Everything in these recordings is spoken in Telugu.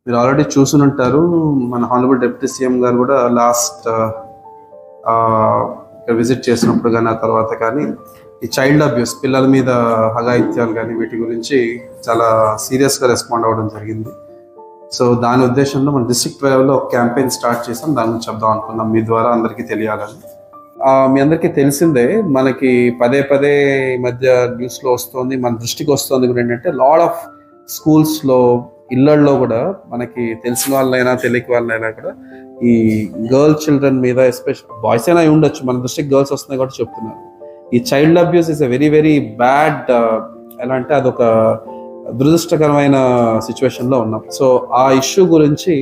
మీరు ఆల్రెడీ చూసుంటారు. మన హానరబుల్ డిప్యూటీ సీఎం గారు కూడా లాస్ట్ ఇక్కడ విజిట్ చేసినప్పుడు కానీ ఆ తర్వాత కానీ ఈ చైల్డ్ అబ్యూస్, పిల్లల మీద అఘాయిత్యాలు కానీ వీటి గురించి చాలా సీరియస్గా రెస్పాండ్ అవ్వడం జరిగింది. సో దాని ఉద్దేశంలో మన డిస్ట్రిక్ట్ లెవెల్లో ఒక క్యాంపెయిన్ స్టార్ట్ చేసాం. దాని గురించి చెప్దాం అనుకున్నాం, మీ ద్వారా అందరికీ తెలియాలని. మీ అందరికీ తెలిసిందే, మనకి పదే పదే ఈ మధ్య న్యూస్లో వస్తుంది, మన దృష్టికి వస్తుంది కూడా ఏంటంటే లాట్ ఆఫ్ స్కూల్స్లో, ఇళ్లల్లో కూడా మనకి తెలిసిన వాళ్ళైనా తెలియని వాళ్ళైనా కూడా ఈ గర్ల్ చిల్డ్రన్ మీద, ఎస్పెషల్ బాయ్స్ అయినా ఉండొచ్చు, మన దృష్టికి గర్ల్స్ వస్తున్నాయి కూడా చెప్తున్నారు. ఈ child abuse is a very very bad, ఎలా అంటే అదొక దురదృష్టకరమైన సిచ్యువేషన్లో ఉన్నాం. సో ఆ ఇష్యూ గురించి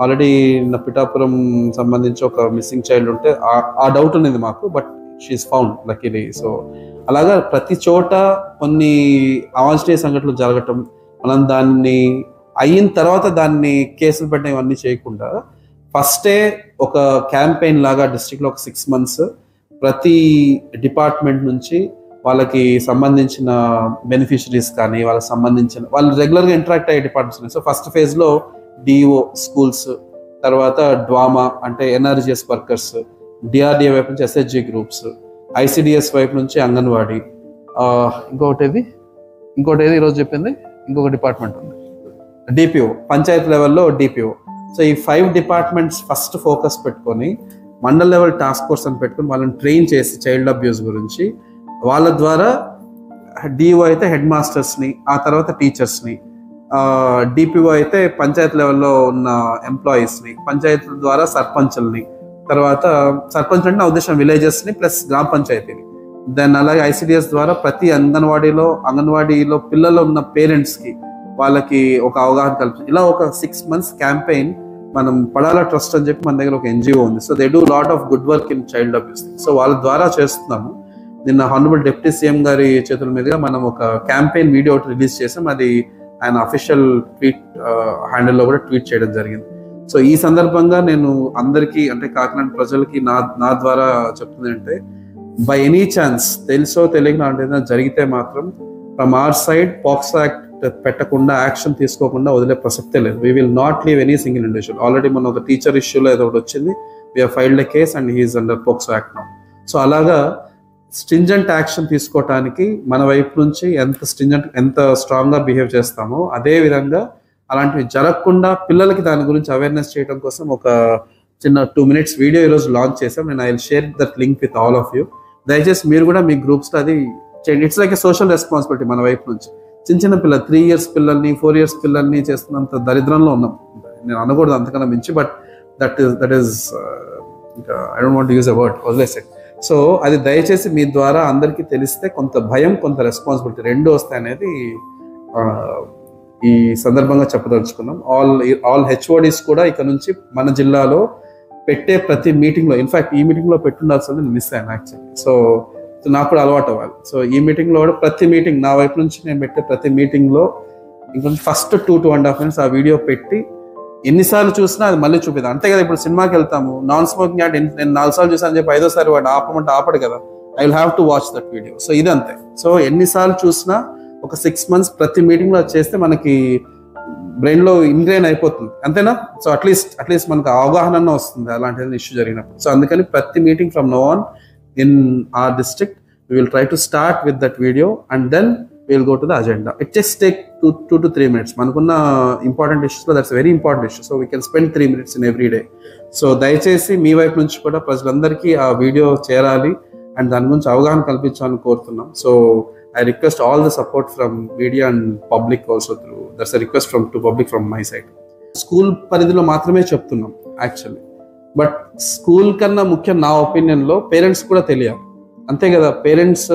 ఆల్రెడీ నా పిఠాపురం సంబంధించి ఒక మిస్సింగ్ చైల్డ్ ఉంటే ఆ డౌట్ ఉన్నది మాకు, but she's found luckily. So అలాగా ప్రతి చోట కొన్ని అవాంఛనీయ సంఘటనలు జరగటం, మనం దాన్ని అయిన తర్వాత దాన్ని కేసులు పెట్టడం ఇవన్నీ చేయకుండా ఫస్టే ఒక క్యాంపెయిన్ లాగా డిస్ట్రిక్ట్లో ఒక 6 months ప్రతి డిపార్ట్మెంట్ నుంచి వాళ్ళకి సంబంధించిన బెనిఫిషరీస్ కానీ వాళ్ళకి సంబంధించిన వాళ్ళు రెగ్యులర్గా ఇంటరాక్ట్ అయ్యే డిపార్ట్మెంట్స్ ఉన్నాయి. సో ఫస్ట్ ఫేజ్లో డిఓ స్కూల్స్, తర్వాత డ్వామా అంటే ఎన్ఆర్జిఎస్ వర్కర్స్, డిఆర్డిఏ వైపు నుంచి ఎస్హెచ్జి గ్రూప్స్, ఐసిడిఎస్ వైపు నుంచి అంగన్వాడీ, ఇంకోటి ఏది ఈరోజు చెప్పింది, ఇంకొక డిపార్ట్మెంట్ ఉంది డిపిఓ, పంచాయత్ లెవెల్లో డిపిఓ. సో ఈ 5 డిపార్ట్మెంట్స్ ఫస్ట్ ఫోకస్ పెట్టుకొని మండల్ లెవెల్ టాస్క్ ఫోర్స్ అని పెట్టుకొని వాళ్ళని ట్రైన్ చేసి చైల్డ్ అబ్యూస్ గురించి వాళ్ళ ద్వారా డిఓ అయితే హెడ్ మాస్టర్స్ని, ఆ తర్వాత టీచర్స్ని, డిపిఓ అయితే పంచాయత్ లెవెల్లో ఉన్న ఎంప్లాయీస్ని, పంచాయతీల ద్వారా సర్పంచుల్ని, తర్వాత సర్పంచ్ అంటే నా ఉద్దేశం విలేజెస్ని ప్లస్ గ్రామ పంచాయతీని, దెన్ అలాగే ఐసిడిఎస్ ద్వారా ప్రతి అంగన్వాడీలో పిల్లలు ఉన్న పేరెంట్స్కి వాళ్ళకి ఒక అవగాహన కల్పించి ఇలా ఒక 6 months క్యాంపెయిన్ మనం పడాల ట్రస్ట్ అని చెప్పి మన దగ్గర ఒక ఎన్జిఓ ఉంది. So they do lot of good work in child abuse. So వాళ్ళ ద్వారా చేస్తున్నాము. నిన్న హానరబుల్ డిప్యూటీ సీఎం గారి చేతుల మీదుగా మనం ఒక క్యాంపెయిన్ వీడియో రిలీజ్ చేసాం. అది ఆయన అఫీషియల్ ట్వీట్ హ్యాండిల్లో కూడా ట్వీట్ చేయడం జరిగింది. సో ఈ సందర్భంగా నేను అందరికీ, అంటే కాకినాడ ప్రజలకి నా ద్వారా చెప్తుంది అంటే, బై ఎనీ ఛాన్స్ తెలుసో తెలియక అంటే జరిగితే మాత్రం from our side POCSO act పెట్టకుండా, యాక్షన్ తీసుకోకుండా వదిలే ప్రసక్తే లేదు. We will not leave any single individual. Already మన ఒక టీచర్ ఇష్యూలో ఏదో ఒకటి వచ్చింది, we have filed a case and he's under POCSO act now. So అలాగా స్ట్రింజెంట్ యాక్షన్ తీసుకోవటానికి మన వైపు నుంచి ఎంత స్ట్రాంగ్గా బిహేవ్ చేస్తామో అదే విధంగా అలాంటివి జరగకుండా పిల్లలకి దాని గురించి అవేర్నెస్ చేయడం కోసం ఒక చిన్న 2 minutes వీడియో ఈరోజు లాంచ్ చేసాం. నేను I will share that link with all of you. దయచేసి మీరు కూడా మీ గ్రూప్స్లో అది చేయండి. It's like a social responsibility మన వైపు నుంచి. చిన్న పిల్లలు 3 years పిల్లల్ని 4 years పిల్లల్ని చేస్తున్నంత దరిద్రంలో ఉన్నాం. నేను అనకూడదు అంతకన్నా మించి, but that is I don't want to use a word, వదిలేసే. సో అది దయచేసి మీ ద్వారా అందరికీ తెలిస్తే కొంత భయం, కొంత రెస్పాన్సిబిలిటీ 2 వస్తాయి అనేది ఈ సందర్భంగా చెప్పదలుచుకున్నాం. ఆల్ హెచ్ఓడీస్ కూడా ఇక నుంచి మన జిల్లాలో పెట్టే ప్రతి మీటింగ్లో, ఇన్ఫాక్ట్ ఈ మీటింగ్లో పెట్టుండాల్సింది నేను మిస్ అయ్యాను యాక్చువల్లీ. సో నాకు కూడా అలవాటు అవ్వాలి. సో ఈ మీటింగ్లో కూడా ప్రతి మీటింగ్ నా వైపు నుంచి నేను పెట్టే ప్రతి మీటింగ్లో ఇంకొంచెం ఫస్ట్ 2.5 minutes ఆ వీడియో పెట్టి ఎన్నిసార్లు చూసినా అది మళ్ళీ చూపిద్దాం. అంతే కదా, ఇప్పుడు సినిమాకి వెళ్తాము, నాన్ స్మోకింగ్ యాడ్ నేను 4 సార్లు చూసాను చెప్పి 5వ సారి వాడు ఆపమంటే ఆపడు కదా, I will have to watch that video. So ఇది అంతే. సో ఎన్నిసార్లు చూసినా ఒక 6 months ప్రతి మీటింగ్లో చేస్తే మనకి బ్రెయిన్లో ఇన్గ్రెయిన్ అయిపోతుంది, అంతేనా? సో అట్లీస్ట్ మనకు అవగాహన వస్తుంది అలాంటి ఇష్యూ జరిగినప్పుడు. సో అందుకని ప్రతి meeting from now on in our district we will try to start with that video and then we will go to the agenda. It just take 2 to 3 minutes. Manakunna important issues lo that's a very important issue, so we can spend 3 minutes in every day. So దయచేసి మీ వైపు నుంచి కూడా ప్రజలందరికీ ఆ వీడియో చేరాలి అండ్ దాని గురించి అవగాహన కల్పించాలని కోరుతున్నాం. So I request all the support from media and public also through, that's a request to public from my side. School పరిధిలో మాత్రమే చెప్తున్నాం యాక్చువల్లీ, బట్ స్కూల్ కన్నా ముఖ్యం నా ఒపీనియన్లో పేరెంట్స్ కూడా తెలియాలి, అంతే కదా. పేరెంట్స్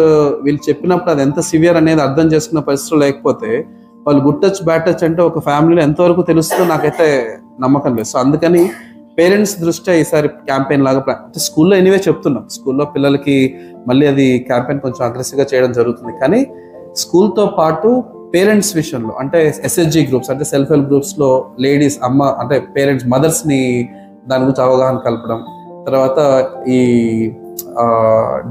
వీళ్ళు చెప్పినప్పుడు అది ఎంత సివియర్ అనేది అర్థం చేసుకున్న పరిస్థితులు లేకపోతే వాళ్ళు గుడ్ టచ్ బ్యాడ్ టచ్ అంటే ఒక ఫ్యామిలీలో ఎంతవరకు తెలుస్తుందో నాకైతే నమ్మకం లేదు. సో అందుకని పేరెంట్స్ దృష్ట్యా ఈసారి క్యాంపెయిన్ లాగా అంటే స్కూల్లో ఎనీవే చెప్తున్నాం, స్కూల్లో పిల్లలకి మళ్ళీ అది క్యాంపెయిన్ కొంచెం అగ్రెసివ్గా చేయడం జరుగుతుంది. కానీ స్కూల్తో పాటు పేరెంట్స్ విషయంలో, అంటే ఎస్హెచ్జి గ్రూప్స్ అంటే సెల్ఫ్ హెల్ప్ గ్రూప్స్లో లేడీస్ అంటే పేరెంట్స్ మదర్స్ని దాని గురించి అవగాహన కలపడం, తర్వాత ఈ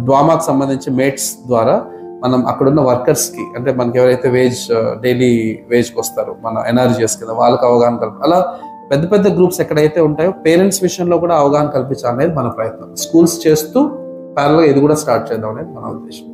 డ్వామాకు సంబంధించి మేట్స్ ద్వారా మనం అక్కడున్న వర్కర్స్కి, అంటే మనకి ఎవరైతే డైలీ వేజ్కి వస్తారో మన ఎన్ఆర్జీఎస్ కింద వాళ్ళకి అవగాహన అలా పెద్ద పెద్ద గ్రూప్స్ ఎక్కడైతే ఉంటాయో పేరెంట్స్ విషయంలో కూడా అవగాహన కల్పించాలనేది మన ప్రయత్నం. స్కూల్స్ చేస్తూ ప్యారల్గా ఇది కూడా స్టార్ట్ చేద్దాం అనేది మన ఉద్దేశం.